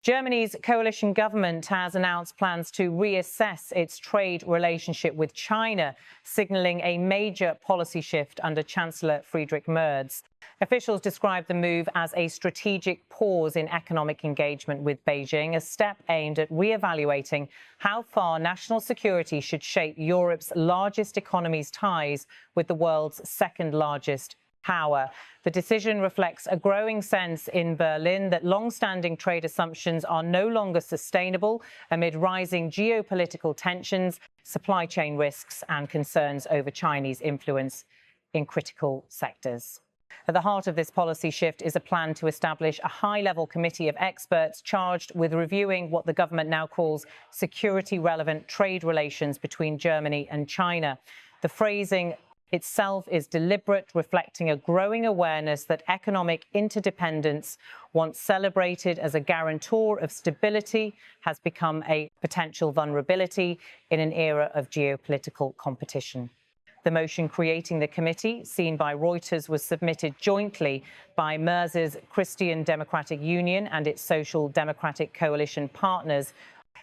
Germany's coalition government has announced plans to reassess its trade relationship with China, signalling a major policy shift under Chancellor Friedrich Merz. Officials describe the move as a strategic pause in economic engagement with Beijing, a step aimed at re-evaluating how far national security should shape Europe's largest economy's ties with the world's second largest power. The decision reflects a growing sense in Berlin that long-standing trade assumptions are no longer sustainable amid rising geopolitical tensions, supply chain risks, and concerns over Chinese influence in critical sectors. At the heart of this policy shift is a plan to establish a high-level committee of experts charged with reviewing what the government now calls security-relevant trade relations between Germany and China. The phrasing itself is deliberate, reflecting a growing awareness that economic interdependence, once celebrated as a guarantor of stability, has become a potential vulnerability in an era of geopolitical competition. The motion creating the committee, seen by Reuters, was submitted jointly by Merz's Christian Democratic Union and its Social Democratic Coalition partners,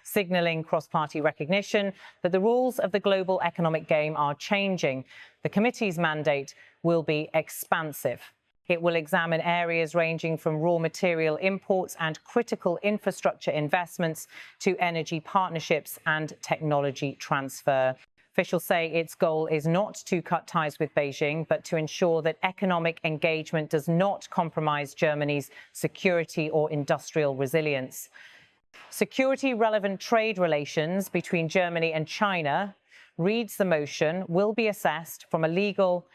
signalling cross-party recognition that the rules of the global economic game are changing. The committee's mandate will be expansive. It will examine areas ranging from raw material imports and critical infrastructure investments to energy partnerships and technology transfer. Officials say its goal is not to cut ties with Beijing, but to ensure that economic engagement does not compromise Germany's security or industrial resilience. Security-relevant trade relations between Germany and China, reads the motion, will be assessed from a legal,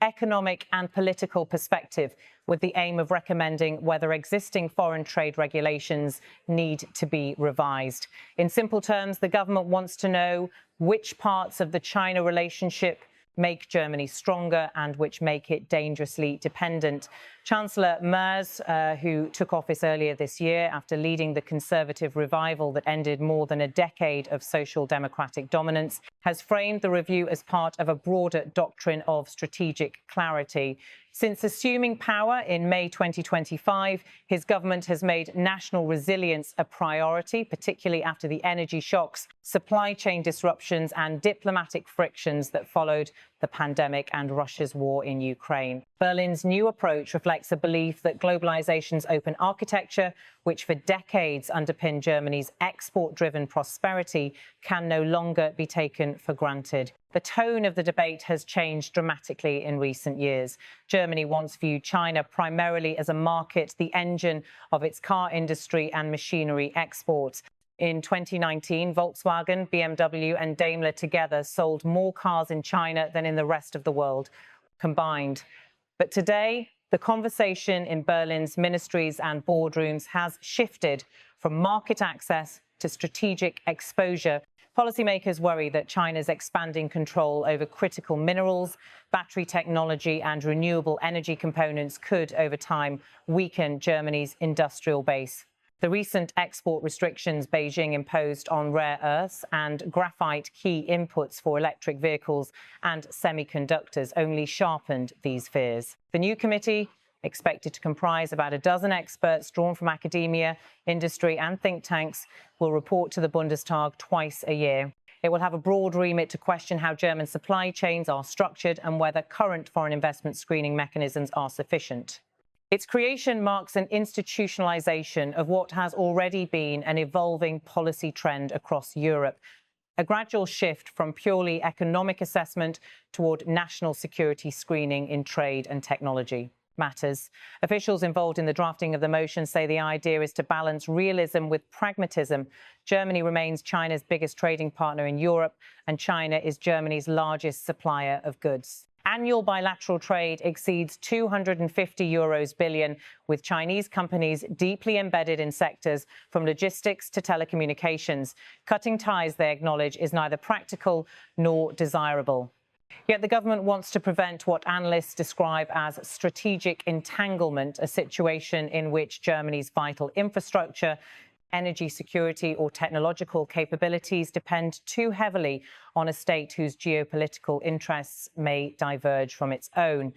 economic and political perspective, with the aim of recommending whether existing foreign trade regulations need to be revised. In simple terms, the government wants to know which parts of the China relationship make Germany stronger and which make it dangerously dependent. Chancellor Merz, who took office earlier this year after leading the conservative revival that ended more than a decade of social democratic dominance, has framed the review as part of a broader doctrine of strategic clarity. Since assuming power in May 2025, his government has made national resilience a priority, particularly after the energy shocks, supply chain disruptions and diplomatic frictions that followed the pandemic and Russia's war in Ukraine. Berlin's new approach reflects a belief that globalization's open architecture, which for decades underpinned Germany's export-driven prosperity, can no longer be taken for granted. The tone of the debate has changed dramatically in recent years. Germany once viewed China primarily as a market, the engine of its car industry and machinery exports. In 2019, Volkswagen, BMW and Daimler together sold more cars in China than in the rest of the world combined. But today, the conversation in Berlin's ministries and boardrooms has shifted from market access to strategic exposure. Policymakers worry that China's expanding control over critical minerals, battery technology and renewable energy components could, over time, weaken Germany's industrial base. The recent export restrictions Beijing imposed on rare earths and graphite, key inputs for electric vehicles and semiconductors, only sharpened these fears. The new committee, expected to comprise about a dozen experts drawn from academia, industry and think tanks, will report to the Bundestag twice a year. It will have a broad remit to question how German supply chains are structured and whether current foreign investment screening mechanisms are sufficient. Its creation marks an institutionalization of what has already been an evolving policy trend across Europe, a gradual shift from purely economic assessment toward national security screening in trade and technology matters. Officials involved in the drafting of the motion say the idea is to balance realism with pragmatism. Germany remains China's biggest trading partner in Europe, and China is Germany's largest supplier of goods. Annual bilateral trade exceeds €250 billion, with Chinese companies deeply embedded in sectors from logistics to telecommunications. Cutting ties, they acknowledge, is neither practical nor desirable. Yet the government wants to prevent what analysts describe as strategic entanglement, a situation in which Germany's vital infrastructure, energy security or technological capabilities depend too heavily on a state whose geopolitical interests may diverge from its own.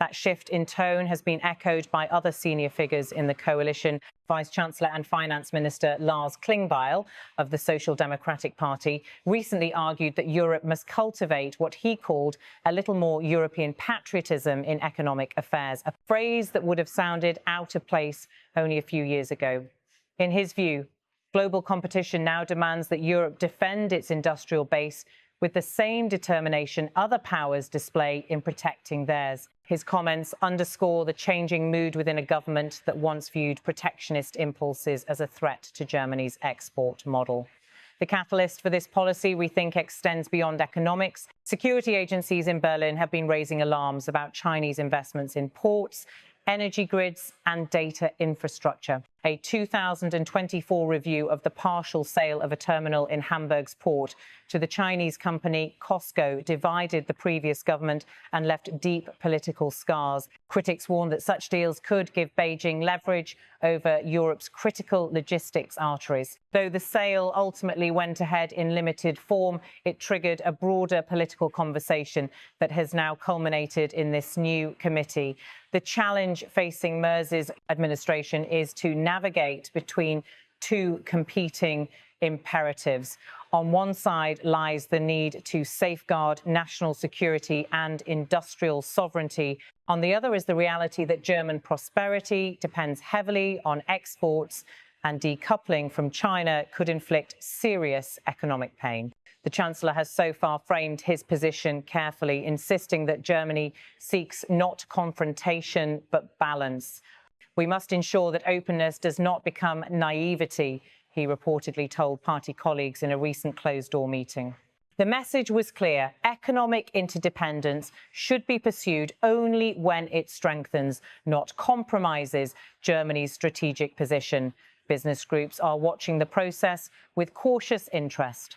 That shift in tone has been echoed by other senior figures in the coalition. Vice Chancellor and Finance Minister Lars Klingbeil of the Social Democratic Party recently argued that Europe must cultivate what he called a little more European patriotism in economic affairs, a phrase that would have sounded out of place only a few years ago. In his view, global competition now demands that Europe defend its industrial base with the same determination other powers display in protecting theirs. His comments underscore the changing mood within a government that once viewed protectionist impulses as a threat to Germany's export model. The catalyst for this policy, we think, extends beyond economics. Security agencies in Berlin have been raising alarms about Chinese investments in ports, energy grids and data infrastructure. A 2024 review of the partial sale of a terminal in Hamburg's port to the Chinese company COSCO divided the previous government and left deep political scars. Critics warned that such deals could give Beijing leverage over Europe's critical logistics arteries. Though the sale ultimately went ahead in limited form, it triggered a broader political conversation that has now culminated in this new committee. The challenge facing Merz's administration is to navigate between two competing imperatives. On one side lies the need to safeguard national security and industrial sovereignty. On the other is the reality that German prosperity depends heavily on exports, and decoupling from China could inflict serious economic pain. The Chancellor has so far framed his position carefully, insisting that Germany seeks not confrontation but balance. We must ensure that openness does not become naivety, he reportedly told party colleagues in a recent closed-door meeting. The message was clear. Economic interdependence should be pursued only when it strengthens, not compromises, Germany's strategic position. Business groups are watching the process with cautious interest.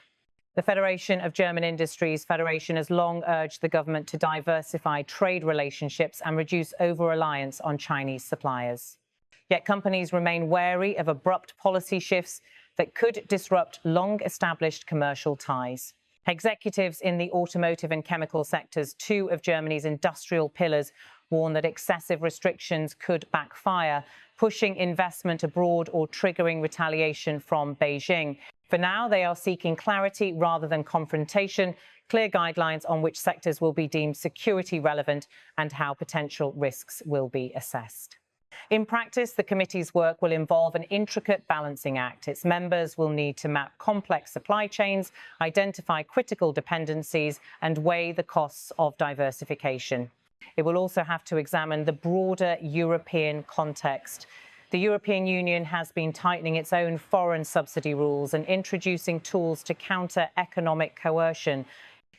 The Federation of German Industries Federation has long urged the government to diversify trade relationships and reduce over-reliance on Chinese suppliers. Yet companies remain wary of abrupt policy shifts that could disrupt long-established commercial ties. Executives in the automotive and chemical sectors, two of Germany's industrial pillars, warn that excessive restrictions could backfire, pushing investment abroad or triggering retaliation from Beijing. For now, they are seeking clarity rather than confrontation, clear guidelines on which sectors will be deemed security relevant and how potential risks will be assessed. In practice, the committee's work will involve an intricate balancing act. Its members will need to map complex supply chains, identify critical dependencies, and weigh the costs of diversification. It will also have to examine the broader European context. The European Union has been tightening its own foreign subsidy rules and introducing tools to counter economic coercion.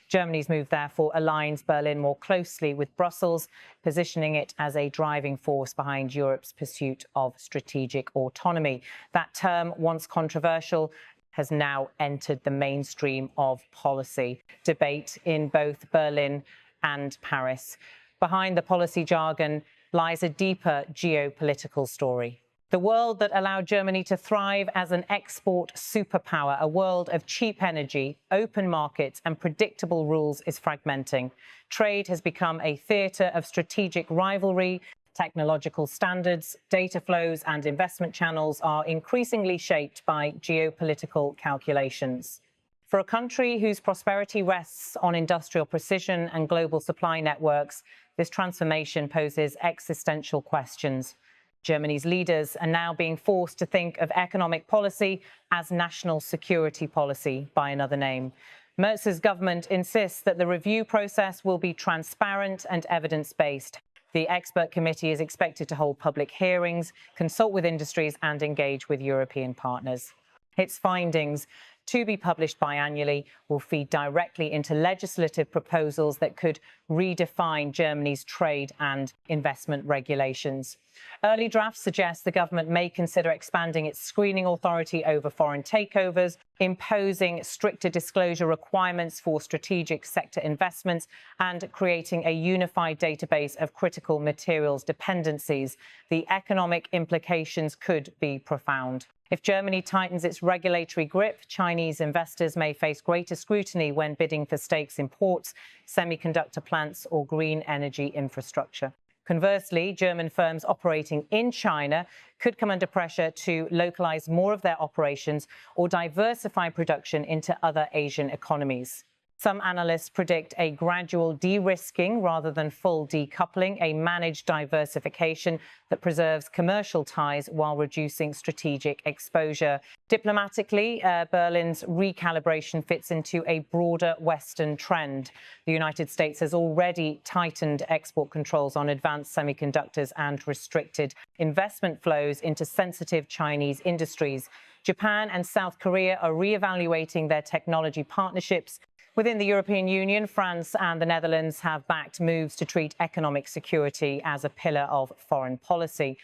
Germany's move, therefore, aligns Berlin more closely with Brussels, positioning it as a driving force behind Europe's pursuit of strategic autonomy. That term, once controversial, has now entered the mainstream of policy debate in both Berlin and Paris. Behind the policy jargon lies a deeper geopolitical story. The world that allowed Germany to thrive as an export superpower, a world of cheap energy, open markets and predictable rules, is fragmenting. Trade has become a theatre of strategic rivalry. Technological standards, data flows and investment channels are increasingly shaped by geopolitical calculations. For a country whose prosperity rests on industrial precision and global supply networks, this transformation poses existential questions. Germany's leaders are now being forced to think of economic policy as national security policy by another name. Merz's government insists that the review process will be transparent and evidence-based. The expert committee is expected to hold public hearings, consult with industries and engage with European partners. Its findings, to be published biannually, will feed directly into legislative proposals that could redefine Germany's trade and investment regulations. Early drafts suggest the government may consider expanding its screening authority over foreign takeovers, imposing stricter disclosure requirements for strategic sector investments, and creating a unified database of critical materials dependencies. The economic implications could be profound. If Germany tightens its regulatory grip, Chinese investors may face greater scrutiny when bidding for stakes in ports, semiconductor plants or green energy infrastructure. Conversely, German firms operating in China could come under pressure to localize more of their operations or diversify production into other Asian economies. Some analysts predict a gradual de-risking rather than full decoupling, a managed diversification that preserves commercial ties while reducing strategic exposure. Diplomatically, Berlin's recalibration fits into a broader Western trend. The United States has already tightened export controls on advanced semiconductors and restricted investment flows into sensitive Chinese industries. Japan and South Korea are re-evaluating their technology partnerships. Within the European Union, France and the Netherlands have backed moves to treat economic security as a pillar of foreign policy.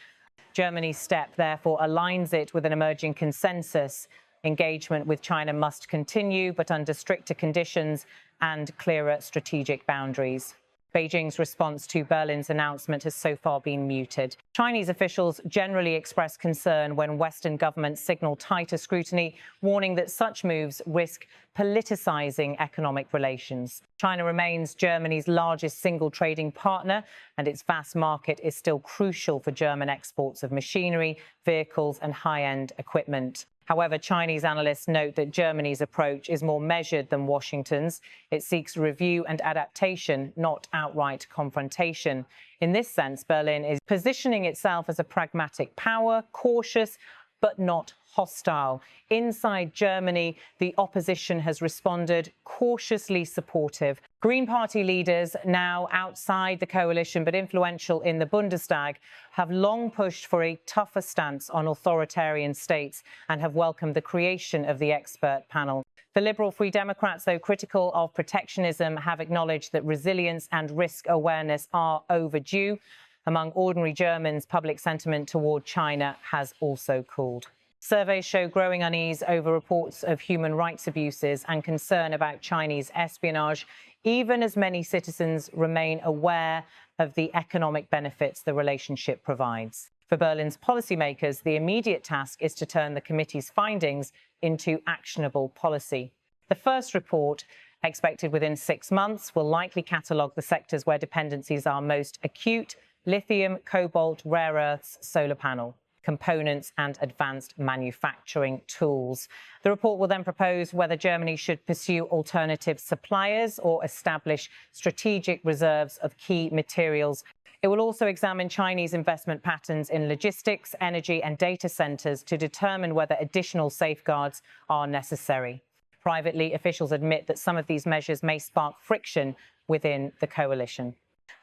Germany's step, therefore, aligns it with an emerging consensus. Engagement with China must continue, but under stricter conditions and clearer strategic boundaries. Beijing's response to Berlin's announcement has so far been muted. Chinese officials generally express concern when Western governments signal tighter scrutiny, warning that such moves risk politicizing economic relations. China remains Germany's largest single trading partner, and its vast market is still crucial for German exports of machinery, vehicles, and high-end equipment. However, Chinese analysts note that Germany's approach is more measured than Washington's. It seeks review and adaptation, not outright confrontation. In this sense, Berlin is positioning itself as a pragmatic power, cautious, but not hostile. Inside Germany, the opposition has responded cautiously supportive. Green Party leaders, now outside the coalition but influential in the Bundestag, have long pushed for a tougher stance on authoritarian states and have welcomed the creation of the expert panel. The Liberal Free Democrats, though critical of protectionism, have acknowledged that resilience and risk awareness are overdue. Among ordinary Germans, public sentiment toward China has also cooled. Surveys show growing unease over reports of human rights abuses and concern about Chinese espionage, even as many citizens remain aware of the economic benefits the relationship provides. For Berlin's policymakers, the immediate task is to turn the committee's findings into actionable policy. The first report, expected within 6 months, will likely catalogue the sectors where dependencies are most acute: lithium, cobalt, rare earths, solar panel components, and advanced manufacturing tools. The report will then propose whether Germany should pursue alternative suppliers or establish strategic reserves of key materials. It will also examine Chinese investment patterns in logistics, energy, and data centers to determine whether additional safeguards are necessary. Privately, officials admit that some of these measures may spark friction within the coalition.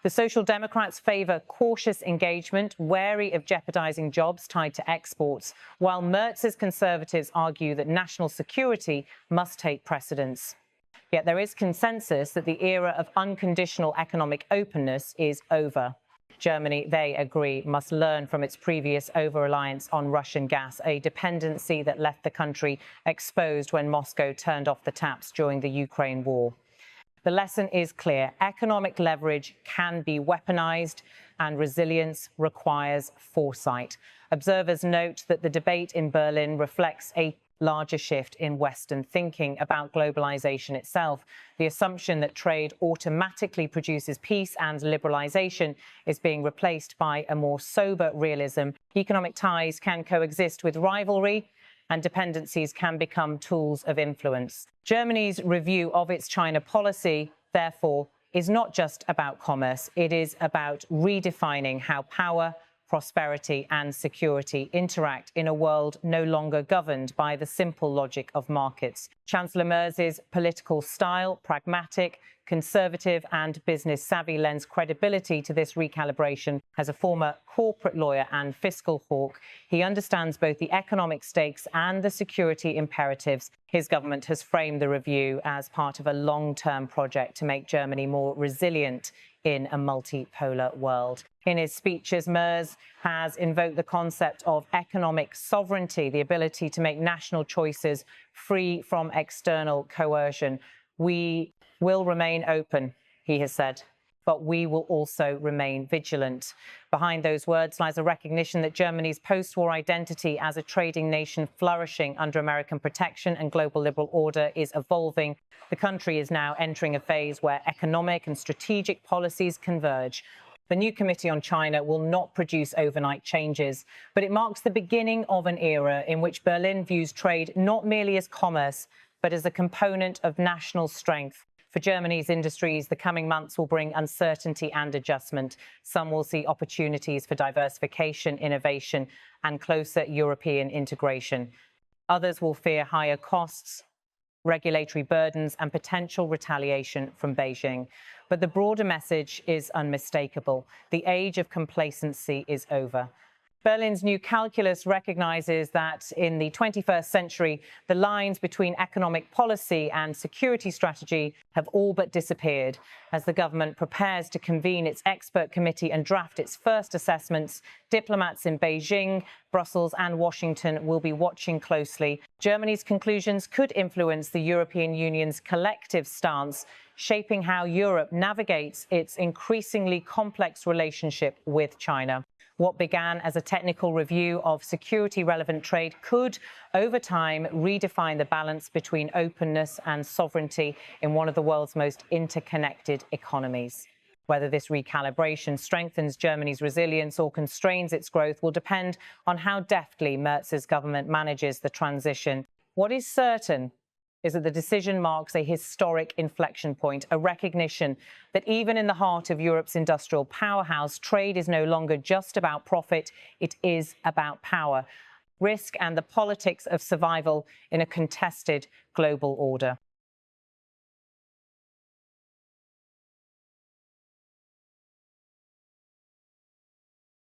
The Social Democrats favour cautious engagement, wary of jeopardising jobs tied to exports, while Merz's Conservatives argue that national security must take precedence. Yet there is consensus that the era of unconditional economic openness is over. Germany, they agree, must learn from its previous over-reliance on Russian gas, a dependency that left the country exposed when Moscow turned off the taps during the Ukraine war. The lesson is clear. Economic leverage can be weaponized, and resilience requires foresight. Observers note that the debate in Berlin reflects a larger shift in Western thinking about globalization itself. The assumption that trade automatically produces peace and liberalization is being replaced by a more sober realism. Economic ties can coexist with rivalry, and dependencies can become tools of influence. Germany's review of its China policy, therefore, is not just about commerce. It is about redefining how power, prosperity, and security interact in a world no longer governed by the simple logic of markets. Chancellor Merz's political style, pragmatic, conservative, and business-savvy, lends credibility to this recalibration. As a former corporate lawyer and fiscal hawk, he understands both the economic stakes and the security imperatives. His government has framed the review as part of a long-term project to make Germany more resilient in a multipolar world. In his speeches, Merz has invoked the concept of economic sovereignty, the ability to make national choices free from external coercion. We will remain open, he has said, but we will also remain vigilant. Behind those words lies a recognition that Germany's post-war identity as a trading nation flourishing under American protection and global liberal order is evolving. The country is now entering a phase where economic and strategic policies converge. The new Committee on China will not produce overnight changes, but it marks the beginning of an era in which Berlin views trade not merely as commerce, but as a component of national strength. For Germany's industries, the coming months will bring uncertainty and adjustment. Some will see opportunities for diversification, innovation, and closer European integration. Others will fear higher costs, regulatory burdens, and potential retaliation from Beijing. But the broader message is unmistakable. The age of complacency is over. Berlin's new calculus recognizes that in the 21st century, the lines between economic policy and security strategy have all but disappeared. As the government prepares to convene its expert committee and draft its first assessments, diplomats in Beijing, Brussels and Washington will be watching closely. Germany's conclusions could influence the European Union's collective stance, shaping how Europe navigates its increasingly complex relationship with China. What began as a technical review of security-relevant trade could, over time, redefine the balance between openness and sovereignty in one of the world's most interconnected economies. Whether this recalibration strengthens Germany's resilience or constrains its growth will depend on how deftly Merz's government manages the transition. What is certain is that the decision marks a historic inflection point, a recognition that even in the heart of Europe's industrial powerhouse, trade is no longer just about profit, it is about power, risk, and the politics of survival in a contested global order.